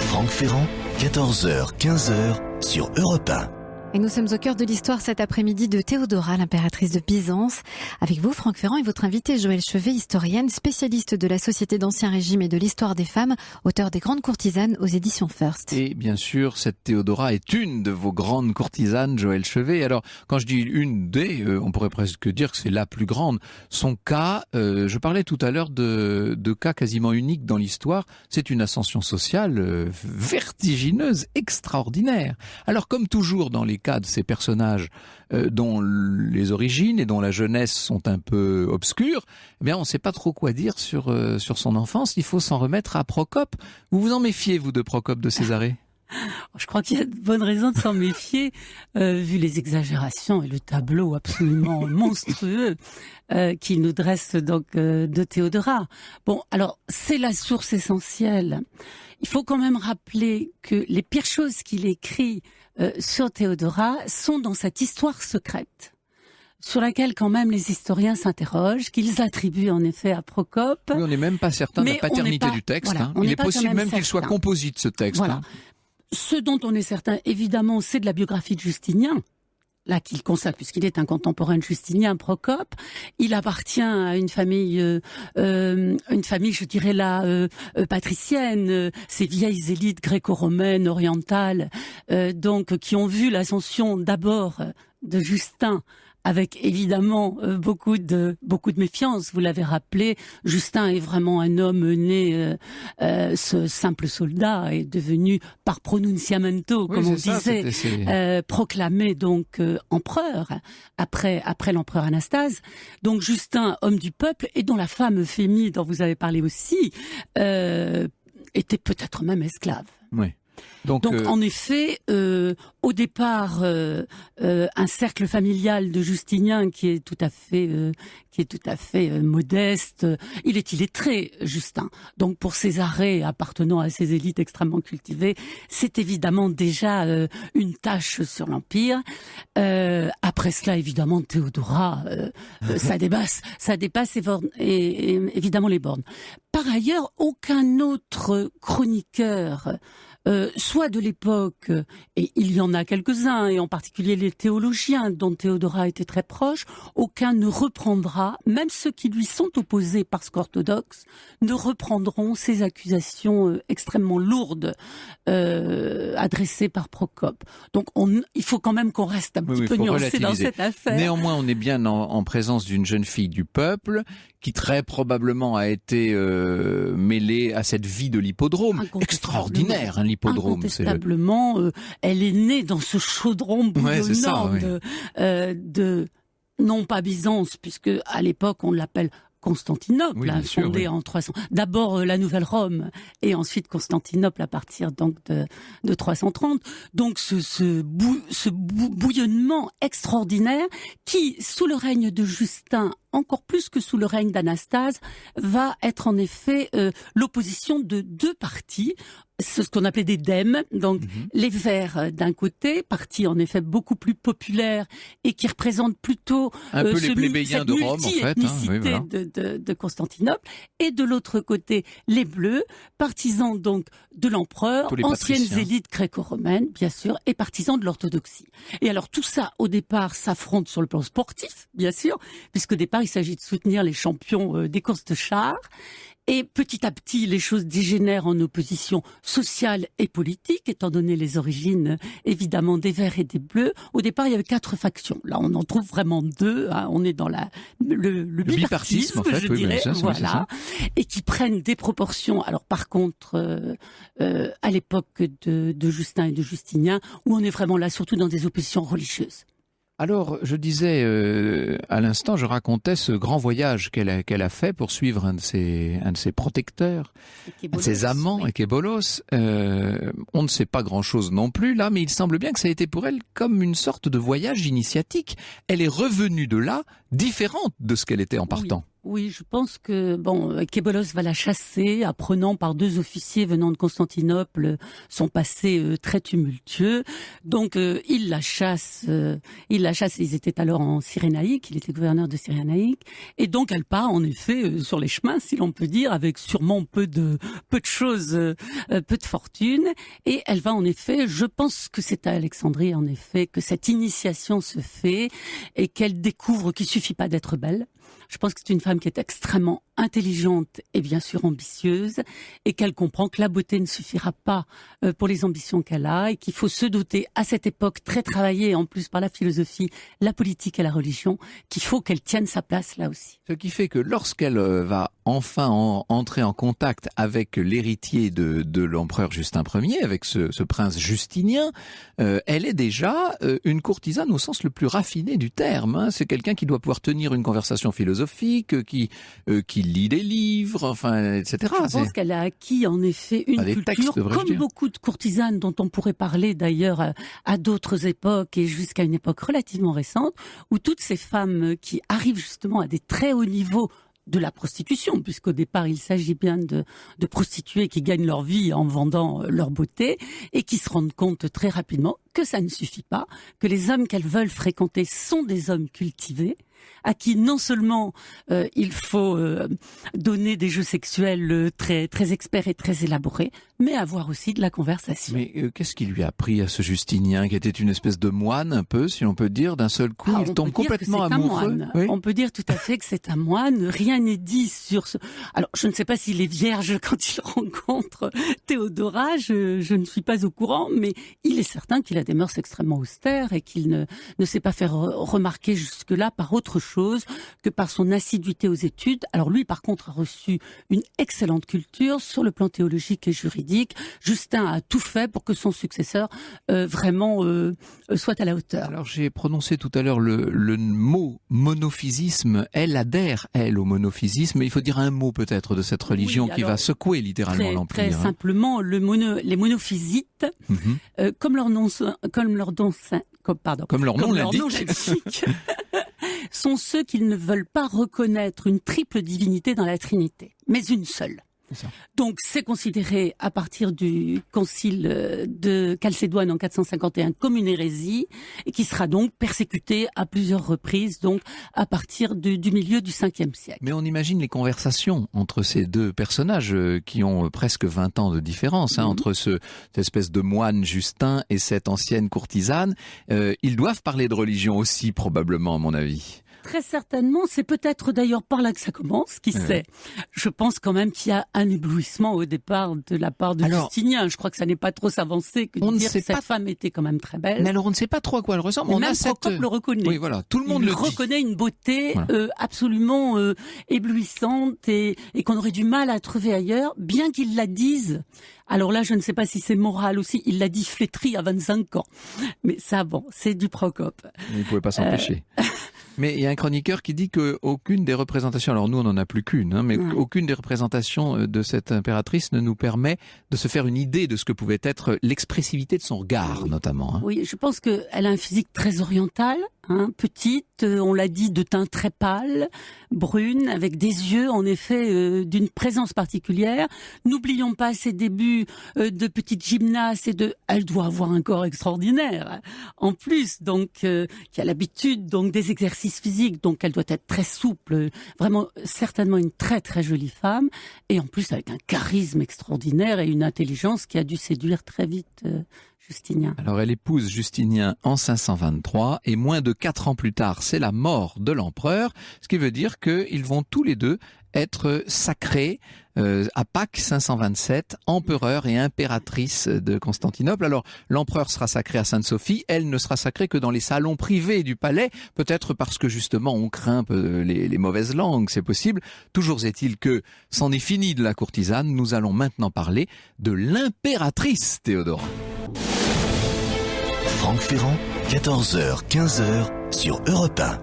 Franck Ferrand, 14h, 15h sur Europe 1. Et nous sommes au cœur de l'histoire cet après-midi de Théodora, l'impératrice de Byzance. Avec vous, Franck Ferrand, et votre invitée Joëlle Chevet, historienne, spécialiste de la Société d'Ancien Régime et de l'histoire des femmes, auteur des Grandes Courtisanes aux éditions First. Et bien sûr, cette Théodora est une de vos grandes courtisanes, Joëlle Chevet. Alors, quand je dis une des, on pourrait presque dire que c'est la plus grande. Son cas, je parlais tout à l'heure de cas quasiment uniques dans l'histoire. C'est une ascension sociale vertigineuse, extraordinaire. Alors, comme toujours dans les cas de ces personnages dont les origines et dont la jeunesse sont un peu obscures, eh bien on ne sait pas trop quoi dire sur son enfance. Il faut s'en remettre à Procope. Vous vous en méfiez, vous, de Procope de Césarée ? Je crois qu'il y a de bonnes raisons de s'en méfier, vu les exagérations et le tableau absolument monstrueux qu'il nous dresse donc de Théodora. Bon, alors c'est la source essentielle. Il faut quand même rappeler que les pires choses qu'il écrit sur Théodora sont dans cette histoire secrète, sur laquelle quand même les historiens s'interrogent, qu'ils attribuent en effet à Procope. Oui, on n'est même pas certain de la paternité du texte. Voilà, Il est possible même qu'il soit composite, ce texte. Voilà. Ce dont on est certain, évidemment, c'est de la biographie de Justinien, là qu'il consacre, puisqu'il est un contemporain de Justinien, Procope. Il appartient à une famille, je dirais là, patricienne, ces vieilles élites gréco-romaines, orientales, donc qui ont vu l'ascension d'abord de Justin, avec évidemment beaucoup de méfiance. Vous l'avez rappelé, Justin est vraiment un homme né, ce simple soldat est devenu par pronunciamento, comme on disait, proclamé donc empereur après l'empereur Anastase. Donc Justin, homme du peuple, et dont la femme Euphémie, dont vous avez parlé aussi, était peut-être même esclave. Oui. Donc en effet, au départ, un cercle familial de Justinien qui est tout à fait modeste. Il est illettré, Justin. Donc pour Césarée, appartenant à ces élites extrêmement cultivées, c'est évidemment déjà une tâche sur l'empire. Après cela, évidemment, Théodora, ça dépasse évidemment les bornes. Par ailleurs, aucun autre chroniqueur, soit de l'époque, et il y en a quelques-uns, et en particulier les théologiens dont Théodora était très proche, aucun ne reprendra, même ceux qui lui sont opposés parce qu'orthodoxes, ne reprendront ces accusations extrêmement lourdes adressées par Procope. Donc il faut quand même qu'on reste un petit peu nuancé dans cette affaire. Néanmoins, on est bien en présence d'une jeune fille du peuple qui très probablement a été mêlée à cette vie de l'hippodrome. Extraordinaire, un hippodrome. Incontestablement, elle est née dans ce chaudron bouillonnant de non pas Byzance, puisque à l'époque on l'appelle Constantinople, fondée en 300. D'abord la Nouvelle Rome et ensuite Constantinople à partir donc de 330. Donc ce bouillonnement extraordinaire qui, sous le règne de Justin, encore plus que sous le règne d'Anastase, va être en effet l'opposition de deux partis. C'est ce qu'on appelait des dèmes, donc les Verts d'un côté, parti en effet beaucoup plus populaire et qui représente plutôt un peu les plébéiens de Rome, en fait, de Constantinople, et de l'autre côté les Bleus, partisans donc de l'empereur, anciennes élites gréco-romaines bien sûr, et partisans de l'orthodoxie. Et alors tout ça au départ s'affronte sur le plan sportif, bien sûr, puisqu'au départ il s'agit de soutenir les champions des courses de chars. Et petit à petit, les choses dégénèrent en opposition sociale et politique, étant donné les origines, évidemment, des Verts et des Bleus. Au départ, il y avait 4 factions. Là, on en trouve vraiment 2. Hein. On est dans le bipartisme, en fait, je dirais, voilà, et qui prennent des proportions. Alors, par contre, à l'époque de Justin et de Justinien, où on est vraiment là, surtout dans des oppositions religieuses. Alors, je disais à l'instant, je racontais ce grand voyage qu'elle a fait pour suivre un de ses protecteurs, un de ses amants, Ékébolos. On ne sait pas grand-chose non plus là, mais il semble bien que ça a été pour elle comme une sorte de voyage initiatique. Elle est revenue de là différente de ce qu'elle était en partant. Oui, je pense que Kébolos va la chasser, apprenant par 2 officiers venant de Constantinople son passé très tumultueux. Donc il la chasse. Ils étaient alors en Cyrénaïque, il était gouverneur de Cyrénaïque, et donc elle part en effet sur les chemins, si l'on peut dire, avec sûrement peu de choses, peu de fortune. Et elle va en effet, je pense que c'est à Alexandrie en effet que cette initiation se fait et qu'elle découvre qu'il suffit pas d'être belle. Je pense que c'est une femme qui est extrêmement intelligente et bien sûr ambitieuse, et qu'elle comprend que la beauté ne suffira pas pour les ambitions qu'elle a, et qu'il faut se doter à cette époque très travaillée en plus par la philosophie, la politique et la religion, qu'il faut qu'elle tienne sa place là aussi. Ce qui fait que lorsqu'elle va enfin entrer en contact avec l'héritier de l'empereur Justin Ier, avec ce prince Justinien, elle est déjà une courtisane au sens le plus raffiné du terme. Hein. C'est quelqu'un qui doit pouvoir tenir une conversation philosophique, qui lit des livres, enfin, etc. Je pense qu'elle a acquis en effet une culture, comme beaucoup de courtisanes dont on pourrait parler d'ailleurs à d'autres époques et jusqu'à une époque relativement récente, où toutes ces femmes qui arrivent justement à des très hauts niveaux de la prostitution, puisqu'au départ il s'agit bien de prostituées qui gagnent leur vie en vendant leur beauté, et qui se rendent compte très rapidement que ça ne suffit pas, que les hommes qu'elles veulent fréquenter sont des hommes cultivés, à qui non seulement il faut donner des jeux sexuels très très experts et très élaborés, mais avoir aussi de la conversation. Mais qu'est-ce qui lui a pris à ce Justinien, qui était une espèce de moine un peu, si on peut dire, d'un seul coup il tombe complètement amoureux. Oui. On peut dire tout à fait que c'est un moine. Rien n'est dit sur ce. Alors je ne sais pas s'il est vierge quand il rencontre Théodora. Je ne suis pas au courant, mais il est certain qu'il a des mœurs extrêmement austères et qu'il ne s'est pas fait remarquer jusque-là par autre chose que par son assiduité aux études. Alors lui, par contre, a reçu une excellente culture sur le plan théologique et juridique. Justin a tout fait pour que son successeur vraiment soit à la hauteur. Alors j'ai prononcé tout à l'heure le mot monophysisme. Elle adhère, elle, au monophysisme. Il faut dire un mot peut-être de cette religion qui va secouer littéralement l'Empire. Très simplement, les monophysites, comme leur nom l'indique, sont ceux qui ne veulent pas reconnaître une triple divinité dans la Trinité, mais une seule. Donc c'est considéré à partir du concile de Chalcédoine en 451 comme une hérésie, et qui sera donc persécutée à plusieurs reprises, donc à partir du milieu du 5e siècle. Mais on imagine les conversations entre ces deux personnages qui ont presque 20 ans de différence, entre cette espèce de moine Justin et cette ancienne courtisane. Ils doivent parler de religion aussi, probablement, à mon avis. Très certainement, c'est peut-être d'ailleurs par là que ça commence, qui sait. Je pense quand même qu'il y a un éblouissement au départ de la part de Justinien. Je crois que ça n'est pas trop s'avancer que de dire que cette femme était quand même très belle. Mais alors on ne sait pas trop à quoi elle ressemble. Même Procope le reconnaît. Oui, voilà, tout le monde le dit. Il reconnaît une beauté absolument éblouissante et qu'on aurait du mal à trouver ailleurs, bien qu'il la dise. Alors là, je ne sais pas si c'est moral aussi. Il l'a dit flétrie à 25 ans. Mais ça, bon, c'est du Procope. Il ne pouvait pas s'empêcher. Mais il y a un chroniqueur qui dit qu'aucune des représentations, alors nous on n'en a plus qu'une, mais aucune des représentations de cette impératrice ne nous permet de se faire une idée de ce que pouvait être l'expressivité de son regard, notamment. Oui, je pense qu'elle a un physique très oriental, petite, on l'a dit, de teint très pâle, brune, avec des yeux en effet d'une présence particulière. N'oublions pas ses débuts de petite gymnaste elle doit avoir un corps extraordinaire. En plus, donc, qui a l'habitude donc des exercices physiques, donc elle doit être très souple, vraiment certainement une très très jolie femme, et en plus avec un charisme extraordinaire et une intelligence qui a dû séduire très vite Justinien. Alors elle épouse Justinien en 523 et moins de 4 ans plus tard, c'est la mort de l'empereur, ce qui veut dire qu'ils vont tous les deux être sacrés à Pâques 527, empereur et impératrice de Constantinople. Alors l'empereur sera sacré à Sainte-Sophie, elle ne sera sacrée que dans les salons privés du palais, peut-être parce que justement on craint les mauvaises langues, c'est possible. Toujours est-il que c'en est fini de la courtisane, nous allons maintenant parler de l'impératrice Théodora. Franck Ferrand, 14h, 15h sur Europe 1.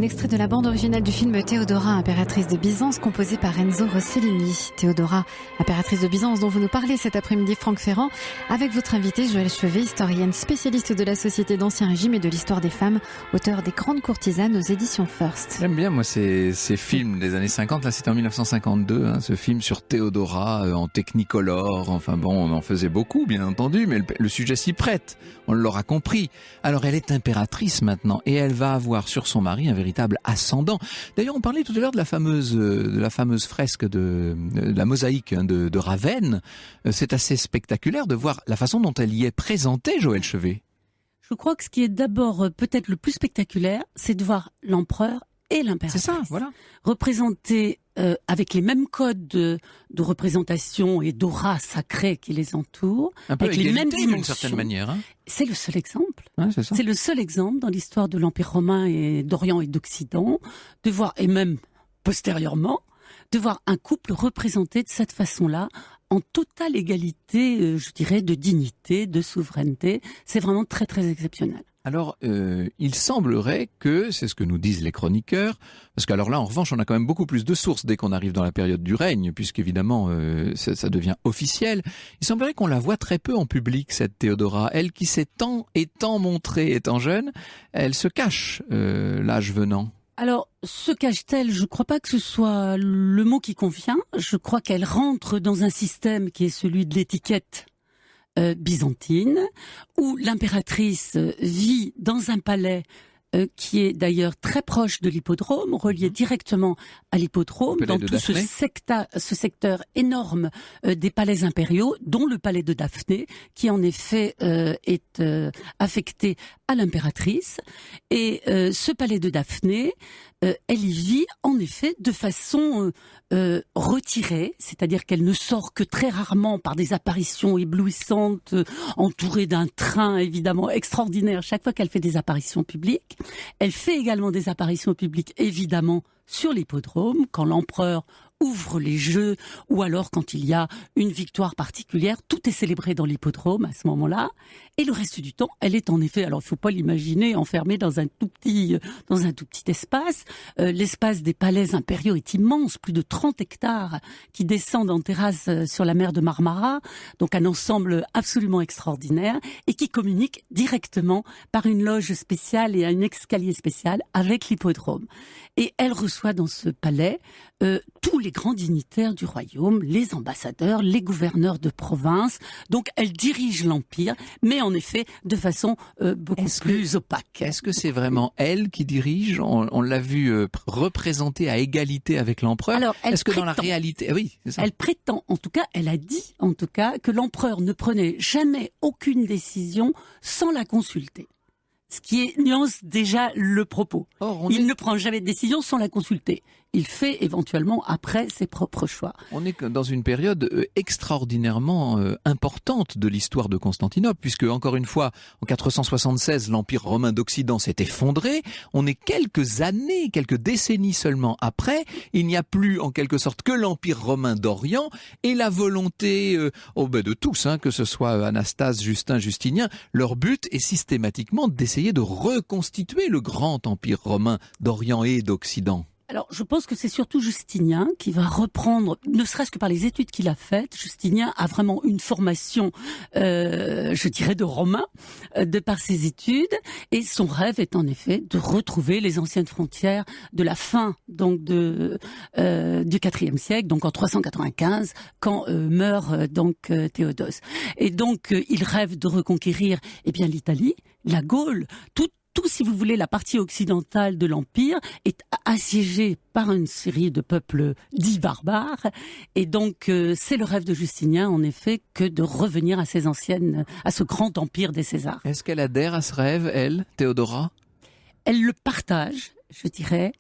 Un extrait de la bande originale du film Théodora, impératrice de Byzance, composé par Enzo Rossellini. Théodora, impératrice de Byzance, dont vous nous parlez cet après-midi, Franck Ferrand, avec votre invitée Joëlle Chevet, historienne spécialiste de la société d'Ancien Régime et de l'histoire des femmes, auteur des Grandes Courtisanes aux éditions First. J'aime bien, moi, ces films des années 50. Là, c'était en 1952, ce film sur Théodora en technicolor. Enfin bon, on en faisait beaucoup, bien entendu, mais le sujet s'y prête. On l'aura compris. Alors, elle est impératrice maintenant et elle va avoir sur son mari un véritable ascendant. D'ailleurs, on parlait tout à l'heure de la fameuse fresque de la mosaïque de Ravenne. C'est assez spectaculaire de voir la façon dont elle y est présentée, Joëlle Chevet. Je crois que ce qui est d'abord peut-être le plus spectaculaire, c'est de voir l'empereur et l'impératrice. C'est ça, voilà. Représentés avec les mêmes codes de représentation et d'aura sacrée qui les entourent, Un peu avec les mêmes dimensions. d'une certaine manière. Hein. C'est le seul exemple. Ouais, c'est ça. C'est le seul exemple dans l'histoire de l'Empire romain et d'Orient et d'Occident, de voir, et même postérieurement, de voir un couple représenté de cette façon-là, en totale égalité, je dirais, de dignité, de souveraineté. C'est vraiment très, très exceptionnel. Alors, il semblerait que, c'est ce que nous disent les chroniqueurs, parce qu'alors là, en revanche, on a quand même beaucoup plus de sources dès qu'on arrive dans la période du règne, puisqu'évidemment, ça devient officiel. Il semblerait qu'on la voit très peu en public, cette Théodora. Elle qui s'est étant montrée étant jeune, elle se cache, l'âge venant. Alors, se cache-t-elle? Je ne crois pas que ce soit le mot qui convient. Je crois qu'elle rentre dans un système qui est celui de l'étiquette byzantine, où l'impératrice vit dans un palais qui est d'ailleurs très proche de l'hippodrome, relié directement à l'hippodrome, dans tout ce secteur énorme des palais impériaux, dont le palais de Daphné, qui en effet est affecté à l'impératrice. Et ce palais de Daphné, elle y vit en effet de façon retirée, c'est-à-dire qu'elle ne sort que très rarement par des apparitions éblouissantes, entourée d'un train évidemment extraordinaire chaque fois qu'elle fait des apparitions publiques. Elle fait également des apparitions publiques évidemment sur l'hippodrome, quand l'empereur ouvre les jeux, ou alors quand il y a une victoire particulière, tout est célébré dans l'hippodrome à ce moment-là. Et le reste du temps, elle est en effet, alors il ne faut pas l'imaginer enfermée dans un tout petit espace. L'espace des palais impériaux est immense, plus de 30 hectares qui descendent en terrasse sur la mer de Marmara, donc un ensemble absolument extraordinaire, et qui communique directement par une loge spéciale et un escalier spécial avec l'hippodrome. Et elle reçoit dans ce palais tous les grands dignitaires du royaume, les ambassadeurs, les gouverneurs de province. Donc elle dirige l'empire, mais en effet de façon beaucoup plus opaque. Est-ce que c'est vraiment elle qui dirige? On l'a vu représentée à égalité avec l'empereur. Alors, est-ce que dans la réalité, oui, c'est ça. Elle prétend, en tout cas, elle a dit en tout cas que l'empereur ne prenait jamais aucune décision sans la consulter. Ce qui nuance déjà le propos. Il ne prend jamais de décision sans la consulter. Il fait éventuellement après ses propres choix. On est dans une période extraordinairement importante de l'histoire de Constantinople, puisque encore une fois, en 476, l'Empire romain d'Occident s'est effondré. On est quelques années, quelques décennies seulement après. Il n'y a plus en quelque sorte que l'Empire romain d'Orient et la volonté de tous, que ce soit Anastase, Justin, Justinien, leur but est systématiquement d'essayer de reconstituer le grand Empire romain d'Orient et d'Occident. Alors, je pense que c'est surtout Justinien qui va reprendre, ne serait-ce que par les études qu'il a faites. Justinien a vraiment une formation, je dirais, de romain, de par ses études. Et son rêve est en effet de retrouver les anciennes frontières de la fin donc du IVe siècle, donc en 395, quand meurt Théodose. Et donc, il rêve de reconquérir l'Italie, la Gaule, tout, si vous voulez, la partie occidentale de l'Empire est assiégée par une série de peuples dits barbares. Et donc, c'est le rêve de Justinien, en effet, que de revenir à ce grand empire des Césars. Est-ce qu'elle adhère à ce rêve, elle, Théodora? Elle le partage, je dirais.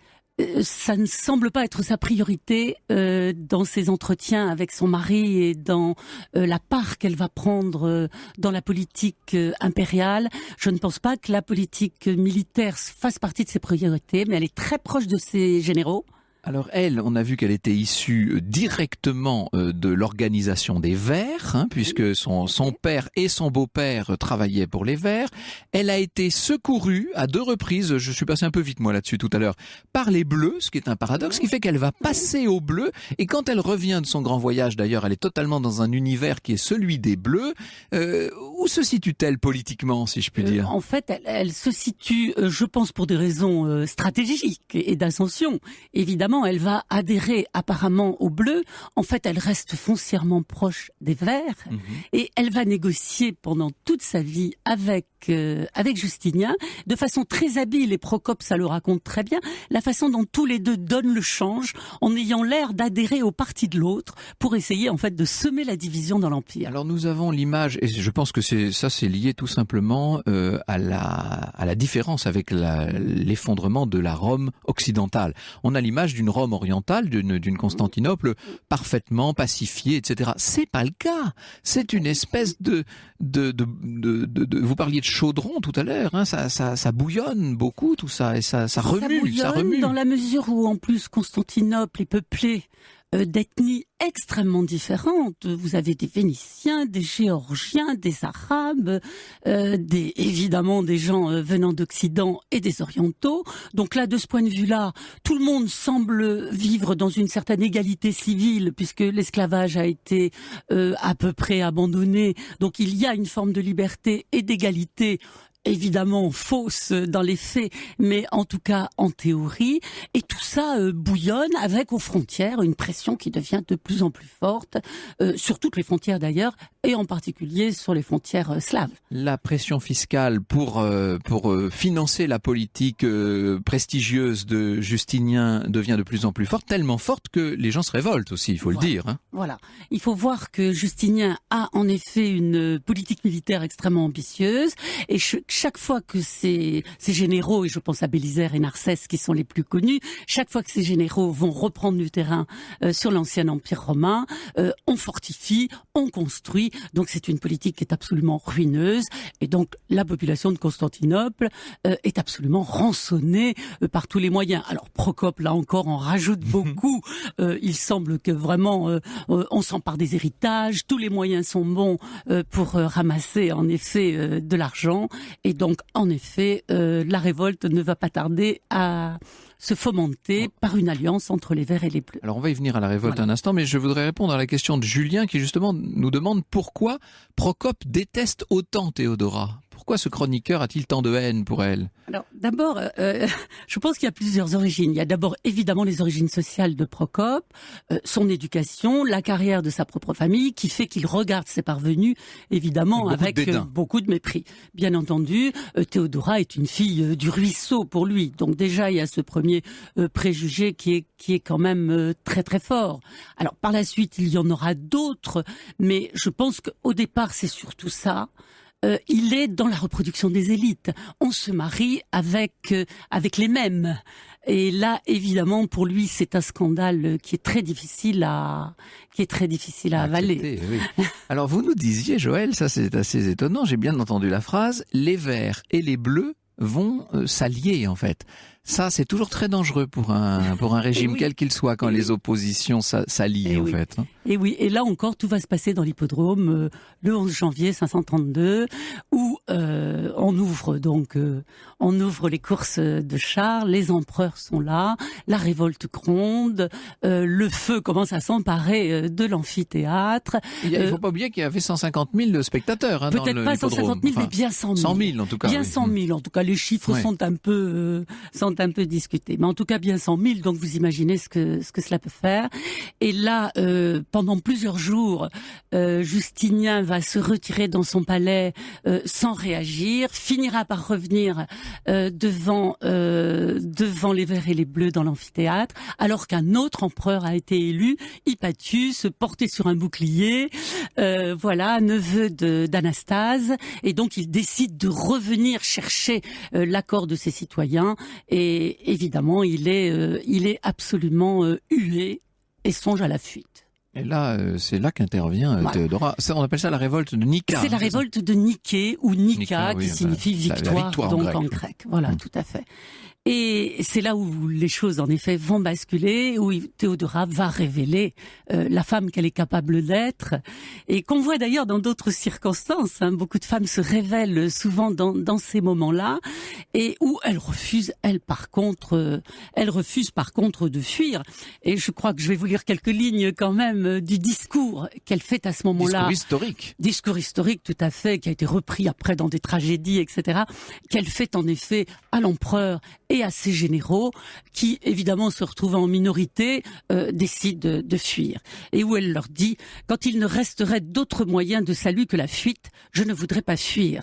Ça ne semble pas être sa priorité dans ses entretiens avec son mari et dans la part qu'elle va prendre dans la politique impériale. Je ne pense pas que la politique militaire fasse partie de ses priorités, mais elle est très proche de ses généraux. Alors elle, on a vu qu'elle était issue directement de l'organisation des Verts, puisque son père et son beau-père travaillaient pour les Verts. Elle a été secourue à 2 reprises, je suis passé un peu vite moi là-dessus tout à l'heure, par les Bleus, ce qui est un paradoxe, ce qui fait qu'elle va passer aux Bleus, et quand elle revient de son grand voyage d'ailleurs, elle est totalement dans un univers qui est celui des Bleus. Où se situe-t-elle politiquement, si je puis dire? En fait, elle se situe, je pense, pour des raisons stratégiques et d'ascension. Évidemment, elle va adhérer apparemment aux Bleus. En fait, elle reste foncièrement proche des Verts et elle va négocier pendant toute sa vie avec Justinien de façon très habile, et Procope ça le raconte très bien, la façon dont tous les deux donnent le change en ayant l'air d'adhérer au parti de l'autre pour essayer en fait de semer la division dans l'Empire. Alors nous avons l'image, et je pense que c'est lié tout simplement à la différence avec l'effondrement de la Rome occidentale. On a l'image d'une Rome orientale, d'une Constantinople parfaitement pacifiée, etc. C'est pas le cas. C'est une espèce de vous parliez de chaudron tout à l'heure, ça bouillonne beaucoup tout ça, et ça remue, ça remue. Dans la mesure où en plus Constantinople est peuplée d'ethnies extrêmement différentes. Vous avez des Vénitiens, des Géorgiens, des Arabes, évidemment des gens venant d'Occident et des Orientaux. Donc là, de ce point de vue-là, tout le monde semble vivre dans une certaine égalité civile, puisque l'esclavage a été à peu près abandonné. Donc il y a une forme de liberté et d'égalité, évidemment fausse dans les faits, mais en tout cas en théorie, et tout ça bouillonne avec aux frontières une pression qui devient de plus en plus forte, sur toutes les frontières d'ailleurs, et en particulier sur les frontières slaves. La pression fiscale pour financer la politique prestigieuse de Justinien devient de plus en plus forte, tellement forte que les gens se révoltent aussi, il faut le dire. Voilà, il faut voir que Justinien a en effet une politique militaire extrêmement ambitieuse, et chaque fois que ces généraux, et je pense à Bélisaire et Narsès qui sont les plus connus, chaque fois que ces généraux vont reprendre du terrain sur l'ancien empire romain, on fortifie, on construit. Donc c'est une politique qui est absolument ruineuse, et donc la population de Constantinople est absolument rançonnée par tous les moyens. Alors Procope, là encore, en rajoute beaucoup. Il semble que vraiment on s'empare des héritages, tous les moyens sont bons pour ramasser en effet de l'argent. Et donc, en effet, la révolte ne va pas tarder à se fomenter par une alliance entre les Verts et les Bleus. Alors, on va y venir à la révolte un instant, mais je voudrais répondre à la question de Julien qui, justement, nous demande pourquoi Procope déteste autant Théodora. Pourquoi ce chroniqueur a-t-il tant de haine pour elle? Alors, d'abord, je pense qu'il y a plusieurs origines. Il y a d'abord, évidemment, les origines sociales de Procope, son éducation, la carrière de sa propre famille, qui fait qu'il regarde ses parvenus, évidemment, avec beaucoup de mépris. Bien entendu, Théodora est une fille du ruisseau pour lui. Donc déjà, il y a ce premier préjugé qui est quand même très très fort. Alors, par la suite, il y en aura d'autres, mais je pense qu'au départ, c'est surtout ça. Il est dans la reproduction des élites. On se marie avec les mêmes. Et là, évidemment, pour lui, c'est un scandale qui est très difficile à avaler. Oui. Alors, vous nous disiez, Joël, ça c'est assez étonnant, j'ai bien entendu la phrase, les Verts et les Bleus vont s'allier, en fait. Ça, c'est toujours très dangereux pour un régime, quel qu'il soit, quand les oppositions s'allient, en fait. Et oui, et là encore, tout va se passer dans l'hippodrome le 11 janvier 532, où on ouvre les courses de chars, les empereurs sont là, la révolte gronde, le feu commence à s'emparer de l'amphithéâtre. Il ne faut pas oublier qu'il y avait 150 000 spectateurs dans l'hippodrome. Peut-être pas 150 000, mais bien 100 000. 100 000 en tout cas. Bien 100 000, en tout cas, les chiffres sont un peu discutés. Mais en tout cas, bien 100 000, donc vous imaginez ce que cela peut faire. Et là, pendant plusieurs jours, Justinien va se retirer dans son palais sans réagir, finira par revenir devant les Verts et les Bleus dans l'amphithéâtre, alors qu'un autre empereur a été élu, Hypatius, porté sur un bouclier, neveu d'Anastase, et donc il décide de revenir chercher l'accord de ses citoyens, et évidemment il est absolument hué et songe à la fuite. Et là, c'est là qu'intervient Théodora. Ça, on appelle ça la révolte de Nika. C'est la révolte de Niké, ou Nika, qui signifie victoire, donc en grec. Voilà, tout à fait. Et c'est là où les choses, en effet, vont basculer, où Théodora va révéler la femme qu'elle est capable d'être, et qu'on voit d'ailleurs dans d'autres circonstances. Hein. Beaucoup de femmes se révèlent souvent dans ces moments-là, et où elles refusent, par contre, de fuir. Et je crois que je vais vous lire quelques lignes quand même du discours qu'elle fait à ce moment-là. Discours historique, tout à fait, qui a été repris après dans des tragédies, etc., qu'elle fait en effet à l'empereur et à ses généraux, qui évidemment se retrouvant en minorité, décident de fuir. Et où elle leur dit: quand il ne resterait d'autre moyen de salut que la fuite, je ne voudrais pas fuir.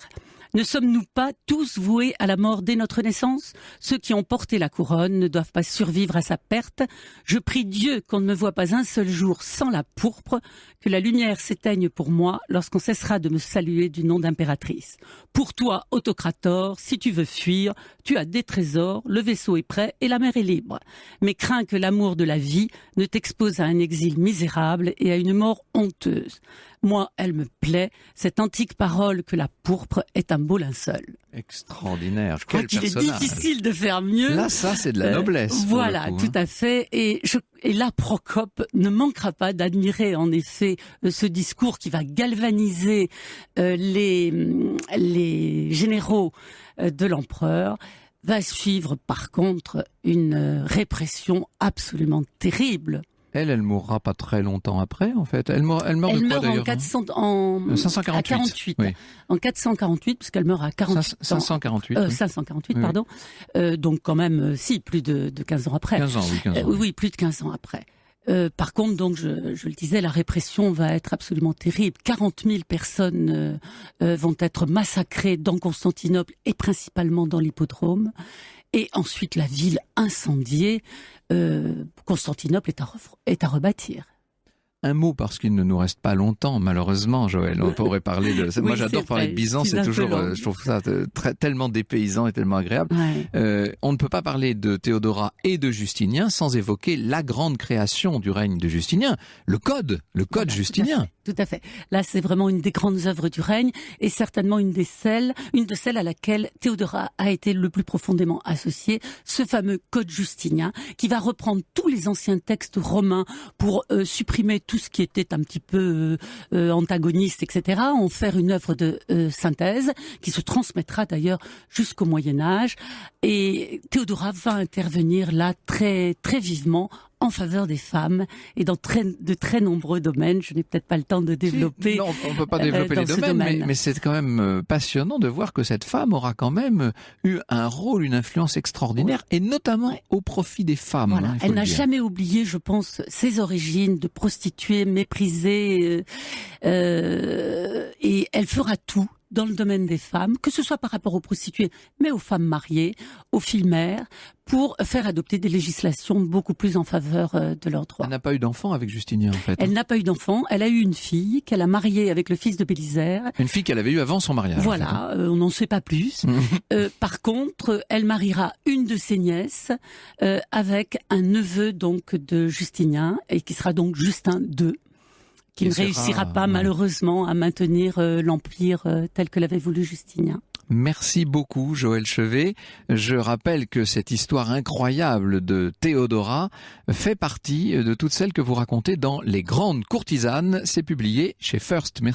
Ne sommes-nous pas tous voués à la mort dès notre naissance? Ceux qui ont porté la couronne ne doivent pas survivre à sa perte. Je prie Dieu qu'on ne me voie pas un seul jour sans la pourpre, que la lumière s'éteigne pour moi lorsqu'on cessera de me saluer du nom d'impératrice. Pour toi, autocrator, si tu veux fuir, tu as des trésors, le vaisseau est prêt et la mer est libre. Mais crains que l'amour de la vie ne t'expose à un exil misérable et à une mort honteuse. Moi, elle me plaît, cette antique parole que la pourpre est un beau linceul. Extraordinaire. Je crois qu'il est difficile de faire mieux. Là, ça, c'est de la noblesse. Voilà, pour le coup, tout à fait. Et là, Procope ne manquera pas d'admirer, en effet, ce discours qui va galvaniser les généraux de l'empereur. Va suivre, par contre, une répression absolument terrible. Elle mourra pas très longtemps après, en fait. Elle meurt de quoi, d'ailleurs? En 548. Oui. En 448, puisqu'elle meurt à 48 548. 548, oui. Pardon. Donc quand même, plus de 15 ans après. 15 ans, oui, 15 ans. Oui, plus de 15 ans après. Par contre, donc, je le disais, la répression va être absolument terrible. 40 000 personnes vont être massacrées dans Constantinople et principalement dans l'hippodrome. Et ensuite, la ville incendiée. Constantinople est à rebâtir. Un mot, parce qu'il ne nous reste pas longtemps, malheureusement, Joël. On pourrait parler de... Oui, moi, j'adore parler de Byzance, c'est toujours, je trouve ça tellement dépaysant et tellement agréable. Ouais. On ne peut pas parler de Théodora et de Justinien sans évoquer la grande création du règne de Justinien, le code justinien. Tout à fait. Là, c'est vraiment une des grandes œuvres du règne et certainement une de celles à laquelle Théodora a été le plus profondément associée, ce fameux code justinien qui va reprendre tous les anciens textes romains pour supprimer tout ce qui était un petit peu antagoniste, etc., en faire une œuvre de synthèse qui se transmettra d'ailleurs jusqu'au Moyen-Âge. Et Théodora va intervenir là très, très vivement en faveur des femmes et dans de très nombreux domaines. Je n'ai peut-être pas le temps de développer. Non, on ne peut pas développer les domaines, mais c'est quand même passionnant de voir que cette femme aura quand même eu un rôle, une influence extraordinaire, et notamment au profit des femmes. Voilà. Hein, elle n'a jamais oublié, je pense, ses origines de prostituée méprisée, et elle fera tout dans le domaine des femmes, que ce soit par rapport aux prostituées, mais aux femmes mariées, aux filles mères, pour faire adopter des législations beaucoup plus en faveur de leurs droits. Elle n'a pas eu d'enfant avec Justinien, en fait. Elle n'a pas eu d'enfant. Elle a eu une fille qu'elle a mariée avec le fils de Bélisère. Une fille qu'elle avait eue avant son mariage. Voilà, en fait. On n'en sait pas plus. Par contre, elle mariera une de ses nièces avec un neveu donc de Justinien, et qui sera donc Justin II. Qui ne réussira pas malheureusement à maintenir l'empire tel que l'avait voulu Justinien. Merci beaucoup Joël Chevet. Je rappelle que cette histoire incroyable de Théodora fait partie de toutes celles que vous racontez dans Les Grandes Courtisanes. C'est publié chez First. Merci.